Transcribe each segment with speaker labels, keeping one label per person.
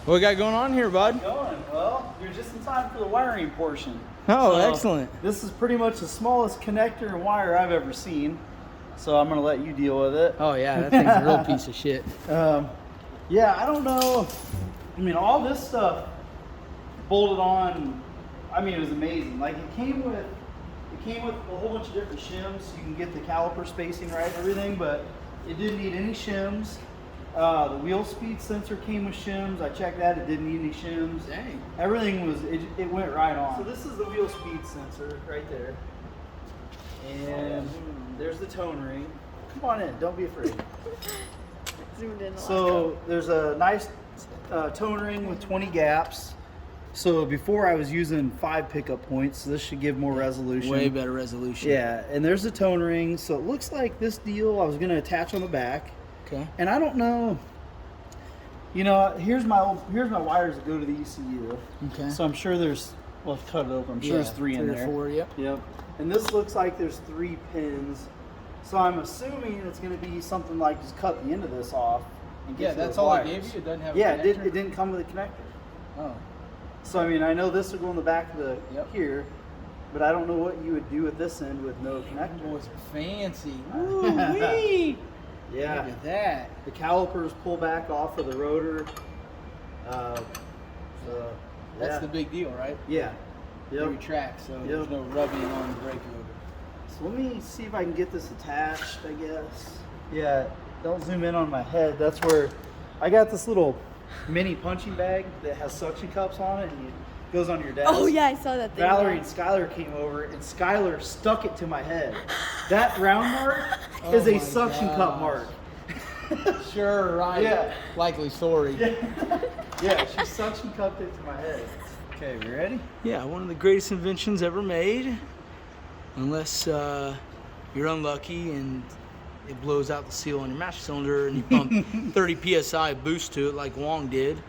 Speaker 1: What we got going on here, bud?
Speaker 2: Well, you're just in time for the wiring portion.
Speaker 1: Oh,
Speaker 2: So,
Speaker 1: excellent.
Speaker 2: This is pretty much the smallest connector and wire I've ever seen. So I'm going to let you deal with it.
Speaker 1: Oh, yeah, that thing's a real piece of shit.
Speaker 2: Yeah, I don't know. I mean, all this stuff bolted on. I mean, it was amazing. Like it came with a whole bunch of different shims. You can get the caliper spacing right and everything, but it didn't need any shims. The wheel speed sensor came with shims. I checked that. It didn't need any shims.
Speaker 1: Dang.
Speaker 2: Everything was, it went right on. So this is the wheel speed sensor right there. And there's the tone ring. Come on in. Don't be afraid.
Speaker 3: Zoomed in a lot.
Speaker 2: So there's a nice tone ring with 20 gaps. So before I was using 5 pickup points, so this should give more resolution.
Speaker 1: Way better resolution.
Speaker 2: Yeah, and there's the tone ring. So it looks like this deal I was going to attach on the back.
Speaker 1: Okay.
Speaker 2: And I don't know. You know, here's my wires that go to the ECU.
Speaker 1: Okay.
Speaker 2: So I'm sure there's, well, cut it open. I'm sure there's 3 in there.
Speaker 1: 3 or 4, yep.
Speaker 2: Yep. And this looks like there's 3 pins. So I'm assuming it's going to be something like just cut the end of this off. And get to
Speaker 1: that's
Speaker 2: those
Speaker 1: all I
Speaker 2: wires.
Speaker 1: gave you? It doesn't have a
Speaker 2: Yeah,
Speaker 1: connector?
Speaker 2: it didn't come with a connector.
Speaker 1: Oh.
Speaker 2: So I mean, I know this will go in the back of the
Speaker 1: Yep.
Speaker 2: here, but I don't know what you would do at this end with no connector.
Speaker 1: Boys, fancy. Woo-wee.
Speaker 2: Yeah.
Speaker 1: Look at that.
Speaker 2: The calipers pull back off of the rotor. So
Speaker 1: That's
Speaker 2: yeah.
Speaker 1: the big deal, right?
Speaker 2: Yeah.
Speaker 1: They
Speaker 2: Yep.
Speaker 1: retract, so
Speaker 2: Yep.
Speaker 1: there's no rubbing on the brake rotor.
Speaker 2: So let me see if I can get this attached, I guess. Yeah, don't zoom in on my head. That's where I got this little mini punching bag that has suction cups on it and it goes on your desk.
Speaker 3: Oh yeah, I saw that thing.
Speaker 2: Valerie and Skylar came over and Skylar stuck it to my head. That round mark is
Speaker 1: Oh
Speaker 2: a
Speaker 1: my
Speaker 2: suction cup
Speaker 1: gosh.
Speaker 2: mark.
Speaker 1: Sure, right.
Speaker 2: Yeah.
Speaker 1: Likely story.
Speaker 2: Yeah, she suction cupped it to my head. Okay, we ready?
Speaker 1: Yeah, one of the greatest inventions ever made. Unless you're unlucky and it blows out the seal on your master cylinder and you pump 30 psi boost to it like Wong did,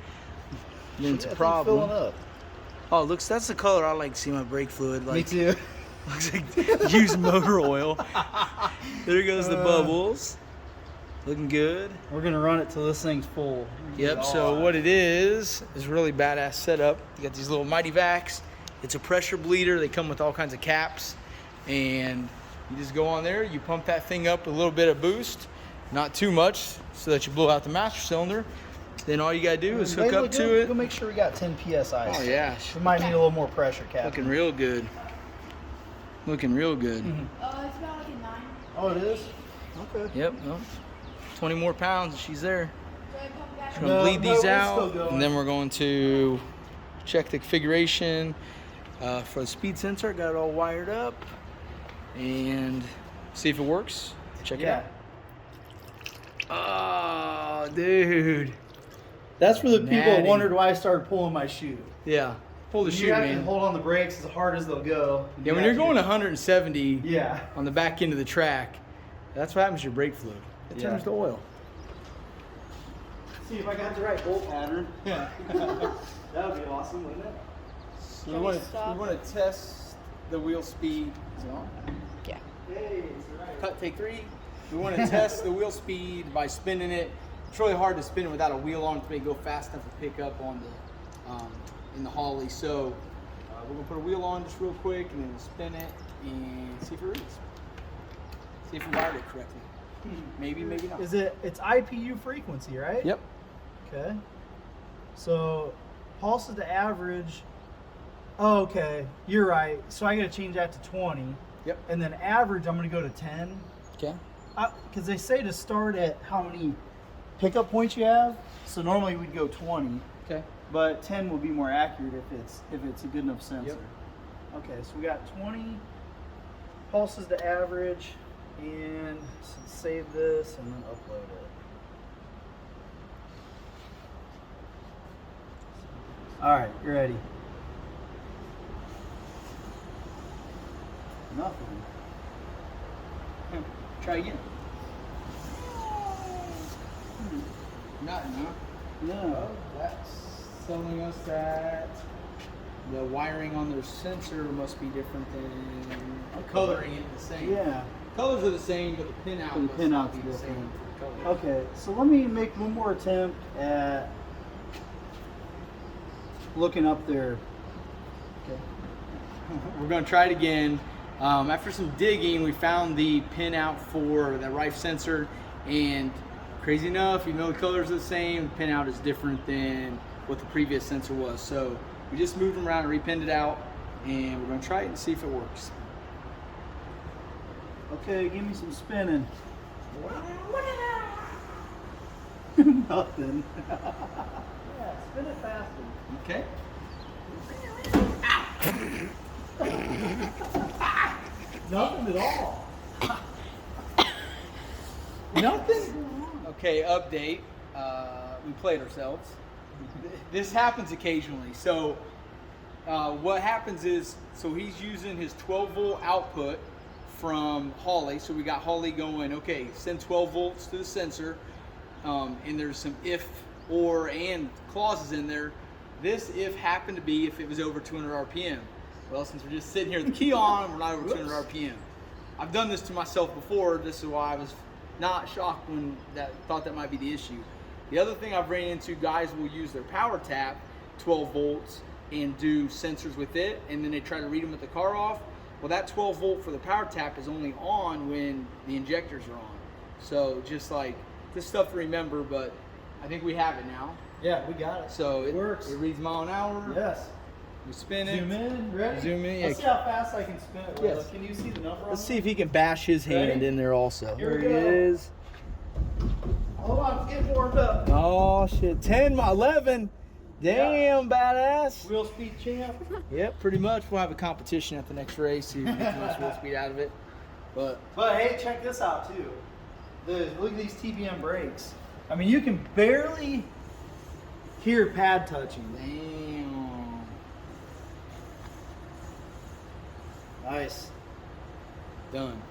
Speaker 1: then it's a problem.
Speaker 2: Filling up.
Speaker 1: Oh, looks, that's the color I like to see my brake fluid. Like,
Speaker 2: Me too.
Speaker 1: Looks like used motor oil. There goes the bubbles. Looking good.
Speaker 2: We're gonna run it till this thing's full.
Speaker 1: Yep, so what it is really badass setup. You got these little Mighty Vacs. It's a pressure bleeder. They come with all kinds of caps. And you just go on there, you pump that thing up a little bit of boost, not too much, so that you blow out the master cylinder. Then all you gotta do is hook up to it.
Speaker 2: Go make sure we got 10 psi.
Speaker 1: Oh yeah,
Speaker 2: We might need a little more pressure, Captain.
Speaker 1: looking real good. Looking real good.
Speaker 3: Oh, it's about like a 9.
Speaker 2: Oh, it is? Okay.
Speaker 1: Yep, well, 20 more pounds and she's there.
Speaker 3: So I pump back.
Speaker 1: We're gonna bleed these
Speaker 2: it's still
Speaker 1: out,
Speaker 2: going.
Speaker 1: and then we're going to check the configuration for the speed sensor. Got it all wired up, and see if it works. Check it out. Oh, dude.
Speaker 2: That's for the people that
Speaker 1: Natty.
Speaker 2: wondered why I started pulling my shoe.
Speaker 1: Yeah, pull the
Speaker 2: You
Speaker 1: chute,
Speaker 2: have
Speaker 1: man.
Speaker 2: to hold on the brakes as hard as they'll go.
Speaker 1: Yeah, when you're going 170
Speaker 2: Yeah.
Speaker 1: on the back end of the track, that's what happens to your brake fluid. It
Speaker 2: Yeah.
Speaker 1: turns to oil.
Speaker 2: See if I got the right bolt pattern.
Speaker 1: Yeah.
Speaker 2: That would be awesome, wouldn't it?
Speaker 1: So
Speaker 3: Can we stop?
Speaker 1: to test the wheel speed. Is it on?
Speaker 3: Yeah.
Speaker 2: Hey, it's right.
Speaker 1: Cut, take 3. We want to test the wheel speed by spinning it. It's really hard to spin it without a wheel on to make it go fast enough to pick up on the in the Holly. So we're gonna put a wheel on just real quick, and then we'll spin it and see if it reads. See if we wired it correctly. Maybe, maybe not.
Speaker 2: It's IPU frequency, right?
Speaker 1: Yep.
Speaker 2: Okay. So pulses to average. Oh, okay. You're right. So I gotta change that to 20.
Speaker 1: Yep.
Speaker 2: And then average, I'm gonna go to 10.
Speaker 1: Okay.
Speaker 2: Because they say to start at how many pickup points you have. So normally we'd go 20,
Speaker 1: Okay.
Speaker 2: but 10 will be more accurate if it's a good enough sensor.
Speaker 1: Yep.
Speaker 2: Okay, so we got 20 pulses to average, and save this and then upload it. All right, you're ready. Nothing.
Speaker 1: Try again. Nothing, huh?
Speaker 2: No.
Speaker 1: That's telling us that the wiring on their sensor must be different than coloring it the same.
Speaker 2: Yeah.
Speaker 1: Colors are the same, but the pin out
Speaker 2: The
Speaker 1: must
Speaker 2: pin
Speaker 1: not
Speaker 2: out's
Speaker 1: be the same
Speaker 2: different.
Speaker 1: for the colors.
Speaker 2: Okay, so let me make one more attempt at looking up there.
Speaker 1: Okay. We're gonna try it again. After some digging, we found the pin out for the Rife sensor, and crazy enough, even though the colors are the same, the pin out is different than what the previous sensor was. So we just moved them around and repinned it out, and we're gonna try it and see if it works.
Speaker 2: Okay, give me some spinning. Nothing. Yeah, spin it faster.
Speaker 1: Okay.
Speaker 2: Nothing at all. Nothing.
Speaker 1: Okay, update. We played ourselves. This happens occasionally. So what happens is, so he's using his 12 volt output from Holly. So we got Holly going, okay, send 12 volts to the sensor. And there's some if, or, and clauses in there. This if happened to be if it was over 200 RPM. Well, since we're just sitting here with the key on, we're not over 200 RPM. I've done this to myself before. This is why I was not shocked when thought that might be the issue. The other thing I've ran into, guys will use their power tap, 12 volts, and do sensors with it, and then they try to read them with the car off. Well, that 12 volt for the power tap is only on when the injectors are on. So just like, this stuff to remember, but I think we have it now.
Speaker 2: Yeah, we got it.
Speaker 1: So it
Speaker 2: works.
Speaker 1: It reads mile an hour.
Speaker 2: Yes.
Speaker 1: We spin it.
Speaker 2: Zoom in. Ready?
Speaker 1: Zoom in.
Speaker 2: Let's see how fast I can spin it.
Speaker 1: Yes.
Speaker 2: Can you see the number on
Speaker 1: Let's
Speaker 2: it?
Speaker 1: see if he can bash his hand
Speaker 2: Ready?
Speaker 1: in there also.
Speaker 2: Here we
Speaker 1: There
Speaker 2: go.
Speaker 1: it is.
Speaker 2: Hold on, it's getting warmed up.
Speaker 1: Oh shit, 10, 11. Damn, badass.
Speaker 2: Wheel speed champ.
Speaker 1: Yep, pretty much. We'll have a competition at the next race, see who can get the most wheel speed out of it. But
Speaker 2: hey, check this out too. Look at these TBM brakes. I mean, you can barely hear pad touching.
Speaker 1: damn.
Speaker 2: Nice.
Speaker 1: Done.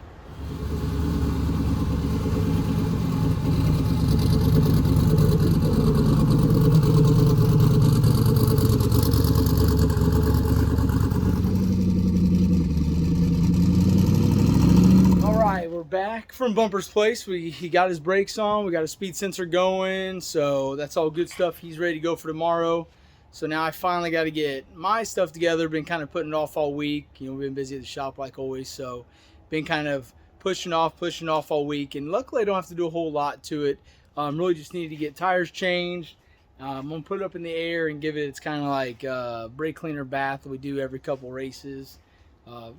Speaker 1: We're back from Bumper's place. He got his brakes on, we got a speed sensor going, so that's all good stuff. He's ready to go for tomorrow. So now I finally got to get my stuff together. Been kind of putting it off all week. You know, we've been busy at the shop like always, so been kind of pushing off all week. And luckily I don't have to do a whole lot to it. Really just needed to get tires changed. I'm gonna put it up in the air and give it, it's kind of like brake cleaner bath that we do every couple races.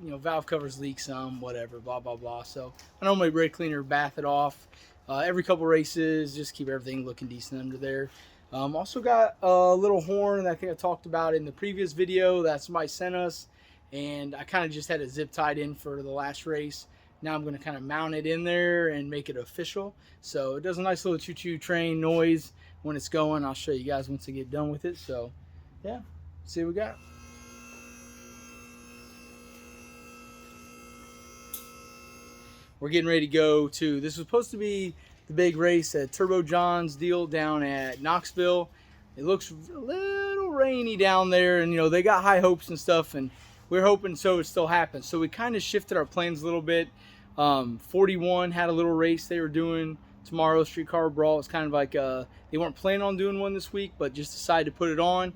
Speaker 1: You know, valve covers leak some, whatever, blah, blah, blah. So I normally brake cleaner bath it off every couple races, just keep everything looking decent under there. Also got a little horn that I think I talked about in the previous video that somebody sent us, and I kind of just had it zip tied in for the last race. Now I'm going to kind of mount it in there and make it official. So it does a nice little choo-choo train noise when it's going. I'll show you guys once I get done with it. So yeah, see what we got. We're getting ready to go to, this was supposed to be the big race at Turbo John's deal down at Knoxville. It looks a little rainy down there, and you know, they got high hopes and stuff, and we're hoping so it still happens. So we kind of shifted our plans a little bit. 41 had a little race they were doing tomorrow, Street Car Brawl. It's kind of like, they weren't planning on doing one this week, but just decided to put it on.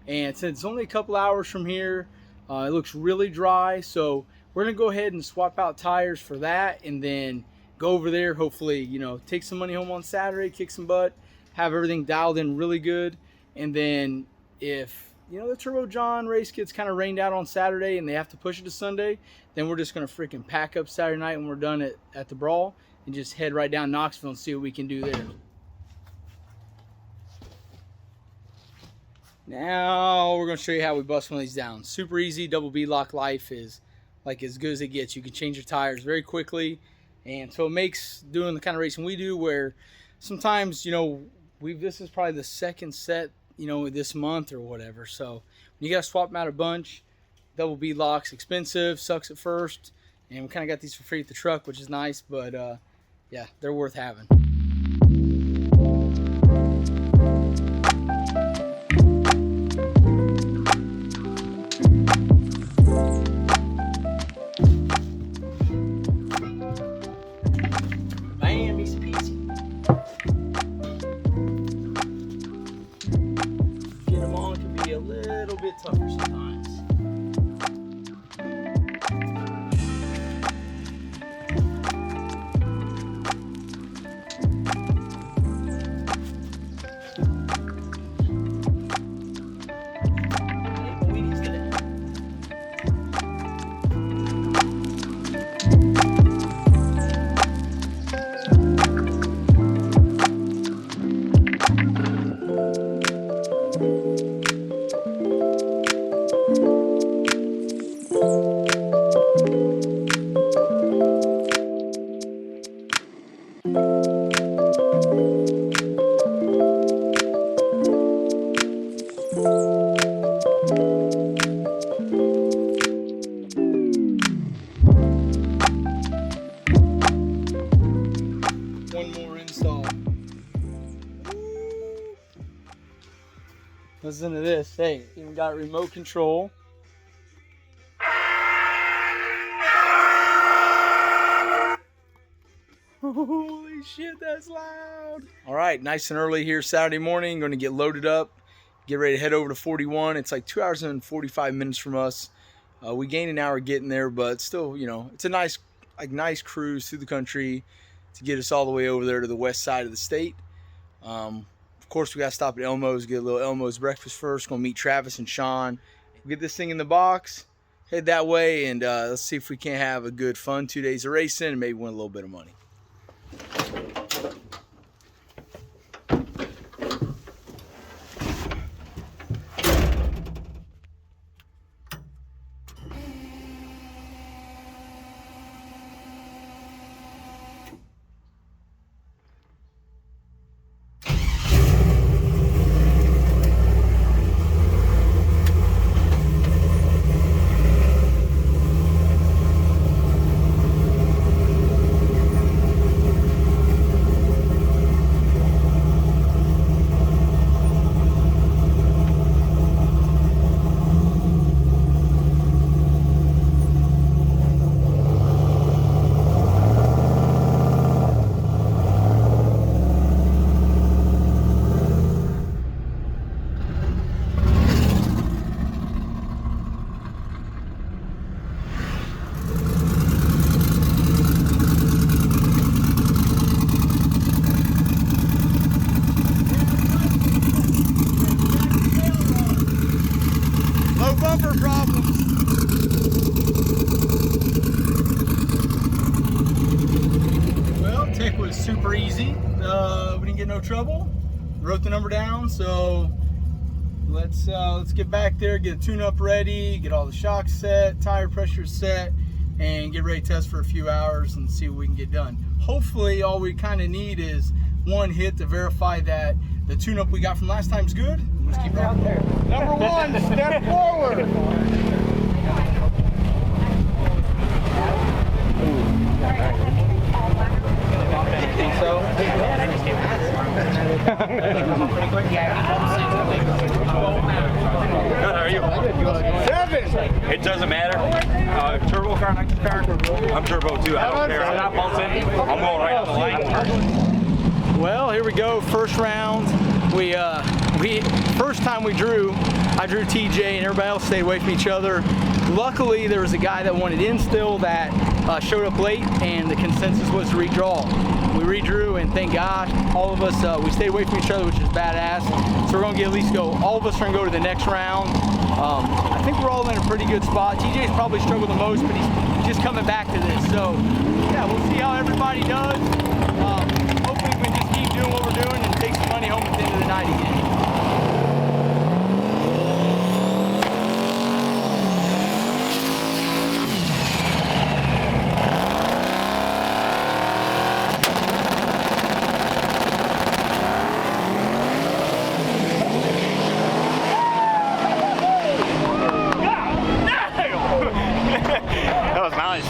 Speaker 1: And since it's only a couple hours from here, it looks really dry, so we're gonna go ahead and swap out tires for that, and then go over there, hopefully, you know, take some money home on Saturday, kick some butt, have everything dialed in really good. And then if, you know, the Turbo John race gets kind of rained out on Saturday and they have to push it to Sunday, then we're just gonna freaking pack up Saturday night when we're done at the Brawl and just head right down Knoxville and see what we can do there. Now we're gonna show you how we bust one of these down. Super easy. Double B lock life is like as good as it gets. You can change your tires very quickly, and so it makes doing the kind of racing we do, where sometimes, you know, this is probably the second set, you know, this month or whatever. So you gotta swap them out a bunch. Double B locks, expensive, sucks at first, and we kind of got these for free at the truck, which is nice, but yeah, they're worth having.
Speaker 2: bit tougher sometimes.
Speaker 1: One more install. Listen to this. Hey, even got remote control. Holy shit, that's loud. All right, nice and early here Saturday morning. Going to get loaded up, get ready to head over to 41. It's like 2 hours and 45 minutes from us. We gained an hour getting there, but still, you know, it's a nice cruise through the country to get us all the way over there to the west side of the state. Of course, we got to stop at Elmo's, get a little Elmo's breakfast first. Going to meet Travis and Sean. Get this thing in the box, head that way, and let's see if we can't have a good, fun 2 days of racing and maybe win a little bit of money. Bumper problems. Well, tech was super easy. We didn't get no trouble. Wrote the number down, so let's get back there, get a tune-up ready, get all the shocks set, tire pressure set, and get ready to test for a few hours and see what we can get done. Hopefully, all we kind of need is one hit to verify that the tune-up we got from last time's good. Let's keep it out there. Number one, step forward. Think so?
Speaker 4: Good, how are you? 7! It doesn't matter. Turbo car, next car. I'm turbo too. I don't care. I'm not pulsing. I'm going right on the line.
Speaker 1: Well, here we go. First round. First time we drew, I drew TJ and everybody else stayed away from each other. Luckily, there was a guy that wanted in still that showed up late, and the consensus was to redraw. We redrew, and thank God, all of us, we stayed away from each other, which is badass. So we're gonna get at least go, all of us are gonna go to the next round. I think we're all in a pretty good spot. TJ's probably struggled the most, but he's just coming back to this. So yeah, we'll see how everybody does. Hopefully we can just keep doing what we're doing and take some money home at the end of the night again.
Speaker 4: That was nice.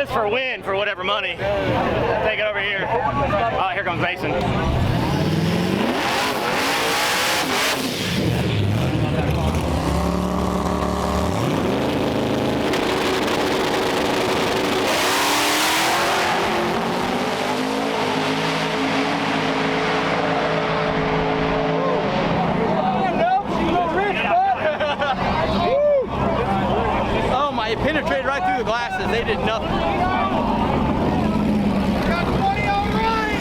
Speaker 5: this for a win for whatever money. Take it over here. Oh, here comes Mason.
Speaker 1: It penetrated right through the glasses. They did nothing. Got 20 all right.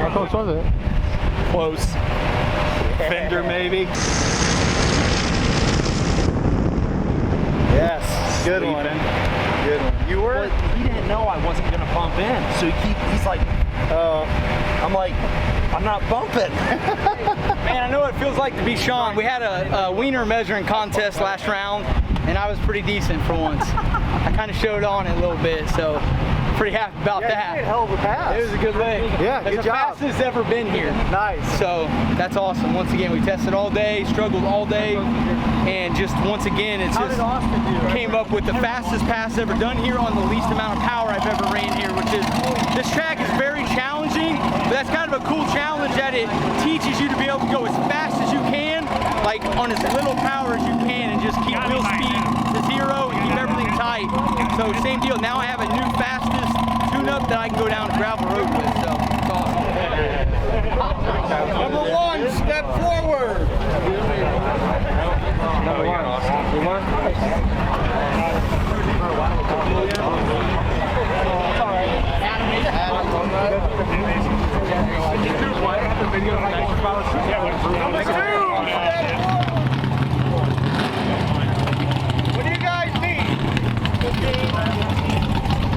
Speaker 6: How close was it?
Speaker 5: Close. Fender maybe.
Speaker 2: Yes, good one. Good one. You were?
Speaker 5: But he didn't know I wasn't gonna bump in, so he's like, I'm like, I'm not bumping.
Speaker 1: Man, I know what it feels like to be Sean. We had a wiener measuring contest last round, and I was pretty decent for once. I kind of showed on it a little bit, so pretty happy about that.
Speaker 2: You did a hell of a pass.
Speaker 1: It was a good leg.
Speaker 2: Yeah,
Speaker 1: it's
Speaker 2: good job.
Speaker 1: the fastest ever been here.
Speaker 2: Nice.
Speaker 1: So that's awesome. Once again, we tested all day, struggled all day, and just once again, it's just came up with the fastest pass ever done here on the least amount of power I've ever ran here, which is, this track is very challenging, but that's kind of a cool challenge that it teaches you to be able to go as fast as you can, like on as little power as you can, and just keep wheel speed to 0 and keep everything tight. So same deal. Now I have a new fastest tune-up that I can go down a gravel road with. So it's awesome. Number 1, step forward.
Speaker 4: No, you Austin. You won?
Speaker 1: Number 2, what do you guys need?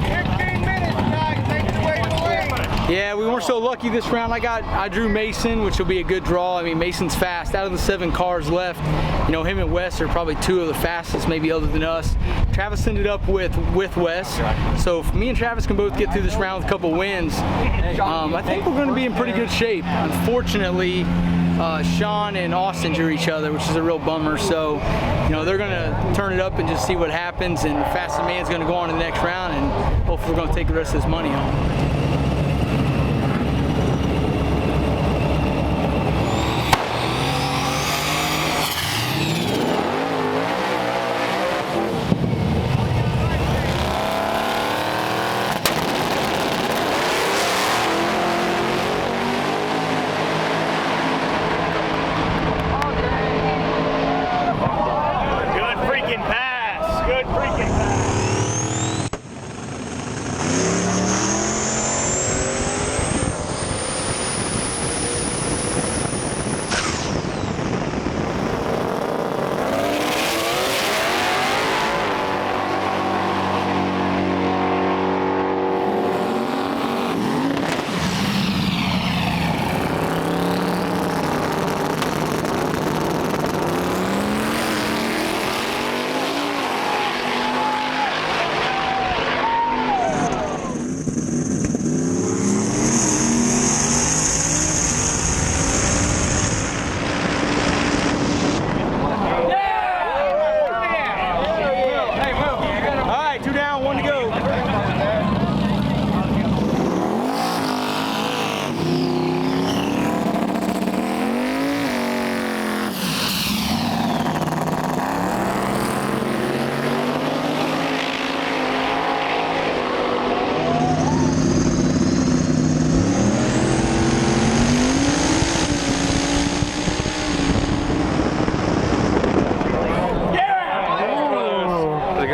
Speaker 1: 15 minutes, guys. Make your way to the lane. Yeah, we weren't so lucky this round. I drew Mason, which will be a good draw. I mean, Mason's fast. Out of the 7 cars left, you know, him and Wes are probably 2 of the fastest, maybe other than us. Travis ended up with Wes. So if me and Travis can both get through this round with a couple wins, I think we're going to be in pretty good shape. Unfortunately, Sean and Austin drew each other, which is a real bummer. So, you know, they're going to turn it up and just see what happens, and the fastest man's going to go on to the next round, and hopefully we're going to take the rest of this money home.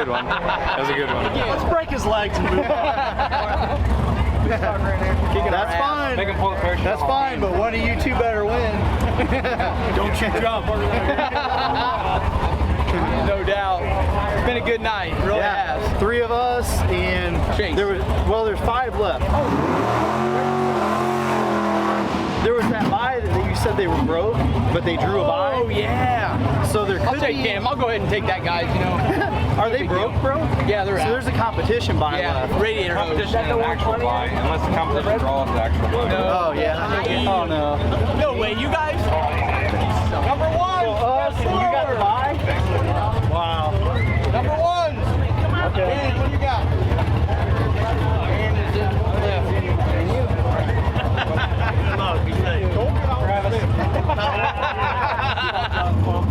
Speaker 4: That was a good one.
Speaker 5: Let's break his legs and move on.
Speaker 2: That's fine.
Speaker 4: Make him pull the parachute.
Speaker 2: That's fine, but one of you 2 better win.
Speaker 5: Don't you jump.
Speaker 1: No doubt. It's been a good night. It really has.
Speaker 2: 3 of us, and
Speaker 1: Chase.
Speaker 2: there's 5 left. There was that buy that you said they were broke, but they drew a buy.
Speaker 1: Oh yeah.
Speaker 2: So there could
Speaker 1: I'll take
Speaker 2: be
Speaker 1: him. I'll go ahead and take that, guys. You know.
Speaker 2: Are they broke, bro?
Speaker 1: Yeah, they're
Speaker 2: So
Speaker 1: out.
Speaker 2: there's a competition buy left.
Speaker 1: Radiator hose.
Speaker 4: Competition is actual buy, unless the competition draws the actual buy.
Speaker 2: Oh yeah. Oh no.
Speaker 1: No way, you guys. Number one.
Speaker 2: You got the buy? Wow.
Speaker 1: Number one.
Speaker 2: Okay.
Speaker 1: Man, what do you got? And is it left? And you?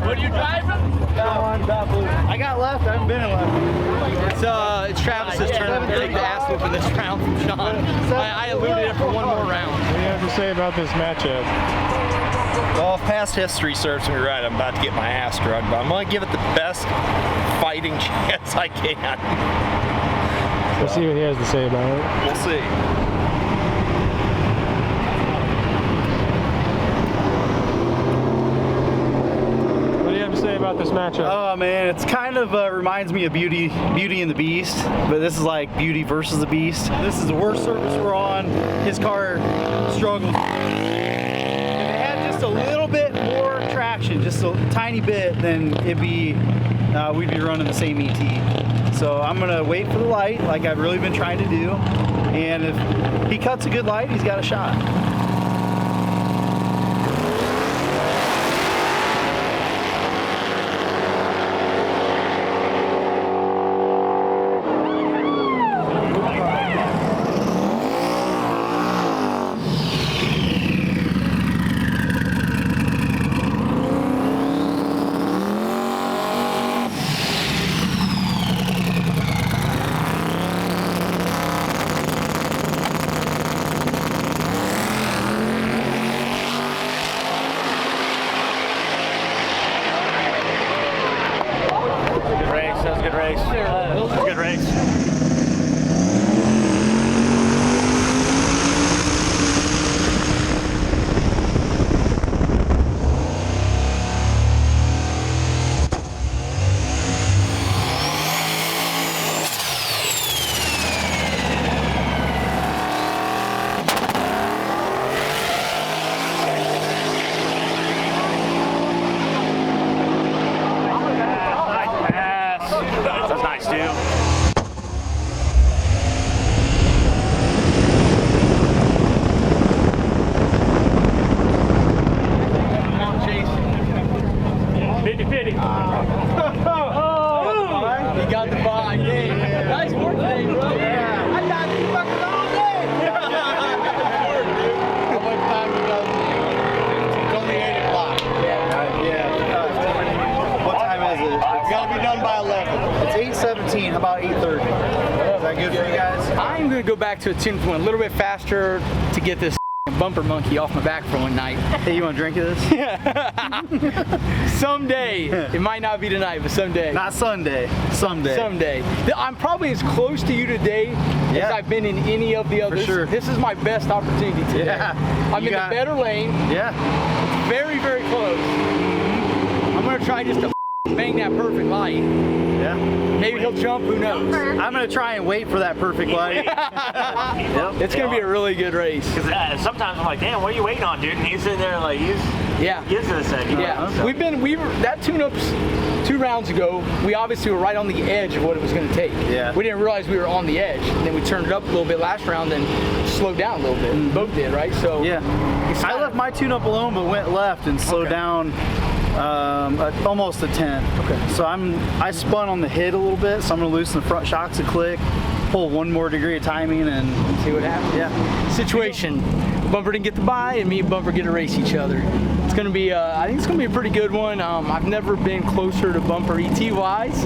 Speaker 1: What are you driving?
Speaker 2: I got left. I haven't been in left.
Speaker 1: It's Travis's turn to take the ass whooping this round from Sean. I eluded it for one more round.
Speaker 6: What do you have to say about this matchup?
Speaker 5: Well, if past history serves me right, I'm about to get my ass drugged, but I'm going to give it the best fighting chance I can.
Speaker 6: We'll see what he has to say about it.
Speaker 5: We'll see.
Speaker 6: What do you have to say about this matchup?
Speaker 2: Oh man, it's kind of reminds me of Beauty and the Beast, but this is like Beauty versus the Beast. This is the worst surface we're on. His car struggles. If it had just a little bit more traction, just a tiny bit, then it'd be we'd be running the same ET. So I'm gonna wait for the light, like I've really been trying to do, and if he cuts a good light, he's got a shot.
Speaker 5: That's nice, dude.
Speaker 1: You got the buy. Yeah. Nice work today, bro. I got you fucking all day. How much time you got? It's only 8 o'clock.
Speaker 2: What time is it?
Speaker 1: It's got to be done by 11.
Speaker 2: It's 8:17. How about 8:30? Is that good for you guys?
Speaker 1: I'm going to go back to a tuned one a little bit faster to get this bumper monkey off my back for one night.
Speaker 2: Hey, you want to drink of this?
Speaker 1: Someday. It might not be tonight, but someday.
Speaker 2: Not Sunday. Someday.
Speaker 1: Someday. I'm probably as close to you today as I've been in any of the others.
Speaker 2: For sure.
Speaker 1: This is my best opportunity today.
Speaker 2: Yeah.
Speaker 1: I'm in the better lane.
Speaker 2: Yeah.
Speaker 1: Very, very close. I'm going to try just to bang that perfect light.
Speaker 2: Yeah.
Speaker 1: Maybe he'll jump, who knows?
Speaker 2: I'm gonna try and wait for that perfect light.
Speaker 1: It's going to be a really good race.
Speaker 5: Because sometimes I'm like, damn, what are you waiting on, dude? And he's sitting there like, he gives it a second.
Speaker 1: Yeah, that tune-ups 2 rounds ago, we obviously were right on the edge of what it was going to take.
Speaker 2: Yeah.
Speaker 1: We didn't realize we were on the edge. And then we turned it up a little bit last round and slowed down a little bit.
Speaker 2: Mm-hmm.
Speaker 1: Both did, right? So
Speaker 2: Yeah. I left my tune-up alone, but went left and slowed down almost a 10.
Speaker 1: Okay.
Speaker 2: So I spun on the hit a little bit, so I'm gonna loosen the front shocks a click, pull 1 more degree of timing, and
Speaker 1: see what happens.
Speaker 2: Yeah.
Speaker 1: Situation. Bumper didn't get the buy, and me and Bumper get to race each other. It's gonna be, I think it's gonna be a pretty good one. I've never been closer to Bumper ET-wise,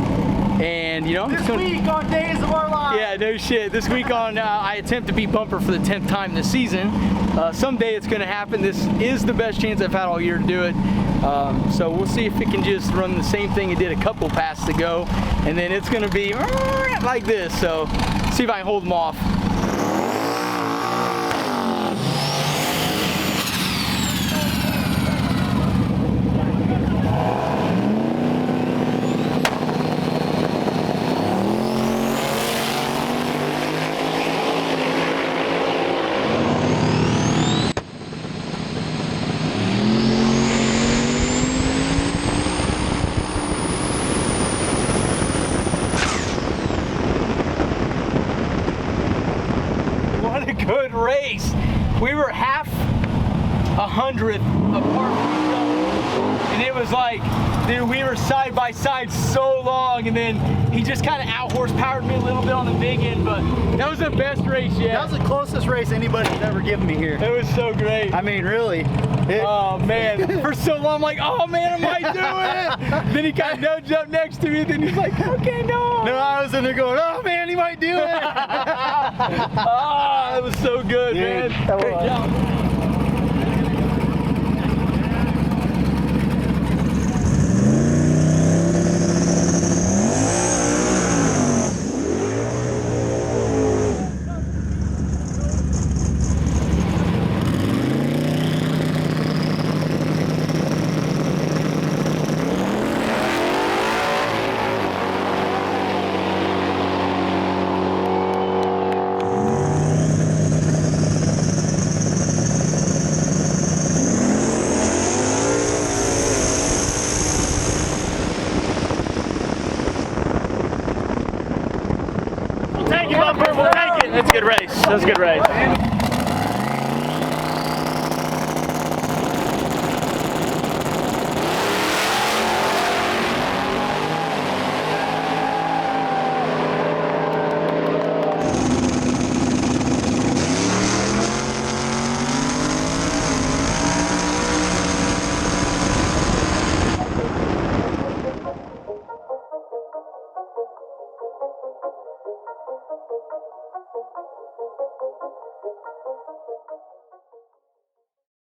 Speaker 1: and you know,
Speaker 2: This week on Days of Our Lives.
Speaker 1: yeah, no shit. This week on, I attempt to beat Bumper for the 10th time this season. Someday it's gonna happen. This is the best chance I've had all year to do it. So we'll see if it can just run the same thing it did a couple passes ago, and then it's gonna be like this. So see if I can hold them off. race, we were half a hundredth apart from each other. And it was like, dude, we were side by side so long, and then he just kind of out horsepowered me a little bit on the big end, but that was the best race yet.
Speaker 2: That was the closest race anybody's ever given me here.
Speaker 1: It was so great.
Speaker 2: I mean, really.
Speaker 1: Oh man, for so long I'm like, oh man, I might do it. Then he kind of nudged up next to me, then he's like, okay, no.
Speaker 2: No, I was in there going, oh man, he might do it.
Speaker 1: Ah, it was so good,
Speaker 2: Dude,
Speaker 1: man.
Speaker 2: that
Speaker 1: Great
Speaker 2: was.
Speaker 1: job.
Speaker 2: Thank you, Bumper. We'll take it. That's a good race. That was a good race.